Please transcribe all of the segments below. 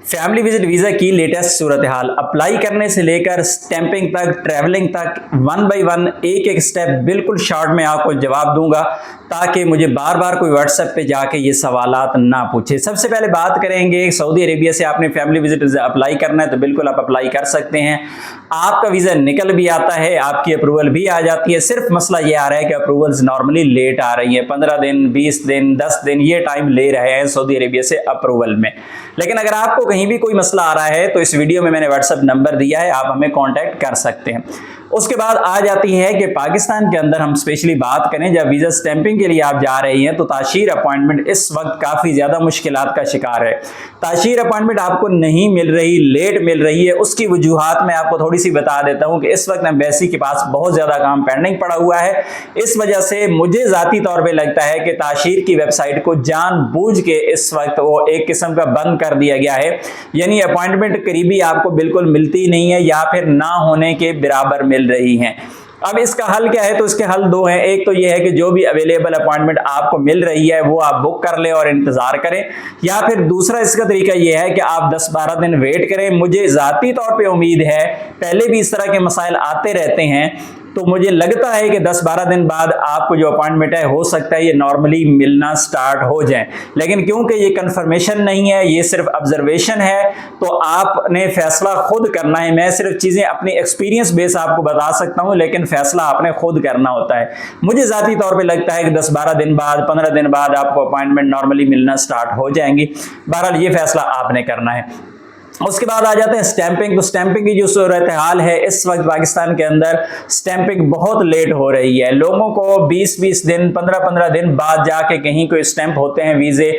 Family visit visa की latest सूरत हाल, apply करने से लेकर स्टैंपिंग तक, ट्रैवलिंग तक, वन बाय वन एक एक स्टेप बिल्कुल शॉर्ट में आपको जवाब दूंगा ताकि मुझे बार बार कोई व्हाट्सएप पे जाके ये सवालात ना पूछे। सबसे पहले बात करेंगे सऊदी अरेबिया से आपने फैमिली विजिट वीज़ा अप्लाई करना है तो बिल्कुल आप अप्लाई कर सकते हैं। आपका वीज़ा निकल भी आता है, आपकी अप्रूवल भी आ जाती है। सिर्फ मसला ये आ रहा है कि अप्रूवल्स नॉर्मली लेट आ रही है, 15 दिन, 20 दिन, 10 दिन ये टाइम ले रहे हैं सऊदी अरेबिया से अप्रूवल में। लेकिन अगर आपको कहीं भी कोई मसला आ रहा है तो इस वीडियो में मैंने व्हाट्सएप नंबर दिया है, आप हमें कांटेक्ट कर सकते हैं। उसके बाद आ जाती है कि पाकिस्तान के अंदर हम स्पेशली बात करें, जब वीज़ा स्टैंपिंग के लिए आप जा रही हैं तो ताशीर अपॉइंटमेंट इस वक्त काफ़ी ज़्यादा मुश्किलात का शिकार है। ताशीर अपॉइंटमेंट आपको नहीं मिल रही, लेट मिल रही है। उसकी वजूहात मैं आपको थोड़ी सी बता देता हूं कि इस वक्त एम्बेसी के पास बहुत ज़्यादा काम पेंडिंग पड़ा हुआ है। इस वजह से मुझे ज़ाती तौर पर लगता है कि ताशीर की वेबसाइट को जानबूझ के इस वक्त वो एक किस्म का बंद कर दिया गया है, यानी अपॉइंटमेंट करीबी आपको बिल्कुल मिलती नहीं है या फिर ना होने के बराबर मिल रही हैं। अब इसका हल क्या है? तो इसके हल दो हैं। एक तो ये है कि जो भी अवेलेबल अपॉइंटमेंट आपको मिल रही है वो आप बुक कर लें और इंतजार करें, या फिर दूसरा इसका तरीका ये है कि आप 10-12 दिन वेट करें। मुझे ज़ाती तौर पे उम्मीद है, पहले भी इस तरह के मसाइल आते रहते हैं, तो मुझे लगता है कि 10-12 दिन बाद आपको जो अपॉइंटमेंट है हो सकता है ये नॉर्मली मिलना स्टार्ट हो जाए। लेकिन क्योंकि ये कंफर्मेशन नहीं है, ये सिर्फ ऑब्जर्वेशन है, तो आपने फैसला खुद करना है। मैं सिर्फ चीज़ें अपनी एक्सपीरियंस बेस आपको बता सकता हूँ, लेकिन फैसला आपने खुद करना होता है। मुझे ज़ाती तौर पे लगता है कि 10-12 दिन बाद, 15 दिन बाद आपको अपॉइंटमेंट नॉर्मली मिलना स्टार्ट हो जाएंगी। बहरहाल ये फैसला आपने करना है। उसके बाद आ जाते हैं स्टैंपिंग। तो स्टैंपिंग की जो सूरत हाल है इस वक्त पाकिस्तान के अंदर, स्टैंपिंग बहुत लेट हो रही है। लोगों को 20-20 दिन, 15-15 दिन बाद जाके कहीं कोई स्टैंप होते हैं वीज़े,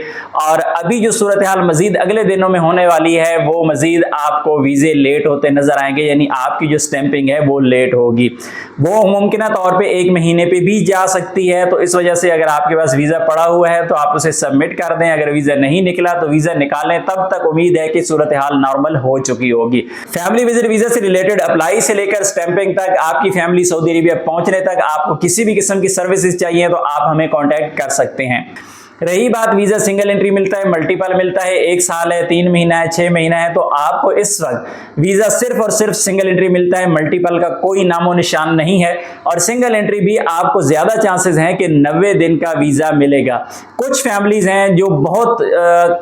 और अभी जो सूरत हाल मजीद अगले दिनों में होने वाली है वो मजीद आपको वीज़े लेट होते नजर आएंगे, यानी आपकी जो स्टैंपिंग है वो लेट होगी। वो मुमकिन तौर पर 1 महीने पर भी जा सकती है। तो इस वजह से अगर आपके पास वीज़ा पड़ा हुआ है तो आप उसे सबमिट कर दें। अगर वीज़ा नहीं निकला तो वीज़ा निकालें, तब तक उम्मीद है कि सूरत हाल नॉर्मल हो चुकी होगी। फैमिली विजिट वीजा से रिलेटेड अप्लाई से लेकर स्टैंपिंग तक, आपकी फैमिली सऊदी अरेबिया पहुंचने तक आपको किसी भी किस्म की सर्विसेज चाहिए तो आप हमें कांटेक्ट कर सकते हैं। रही बात वीजा सिंगल एंट्री मिलता है, मल्टीपल मिलता है, 1 साल है, 3 महीना है, 6 महीना है, तो आपको इस वक्त वीजा सिर्फ और सिर्फ सिंगल एंट्री मिलता है। मल्टीपल का कोई नामो निशान नहीं है, और सिंगल एंट्री भी आपको ज्यादा चांसेस हैं कि 90 दिन का वीजा मिलेगा। कुछ फैमिलीज हैं जो बहुत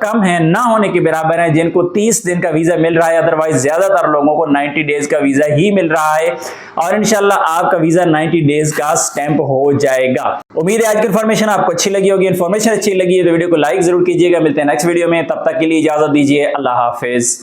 कम है, ना होने के बराबर हैं, जिनको 30 दिन का वीजा मिल रहा है। अदरवाइज ज्यादातर लोगों को 90 डेज का वीजा ही मिल रहा है, और इंशाल्लाह आपका वीजा 90 डेज का स्टैंप हो जाएगा। उम्मीद है आज की इन्फॉर्मेशन आपको अच्छी लगी होगी। इन्फॉर्मेशन अच्छी लगी है तो वीडियो को लाइक जरूर कीजिएगा। मिलते हैं नेक्स्ट वीडियो में, तब तक के लिए इजाजत दीजिए। अल्लाह हाफिज।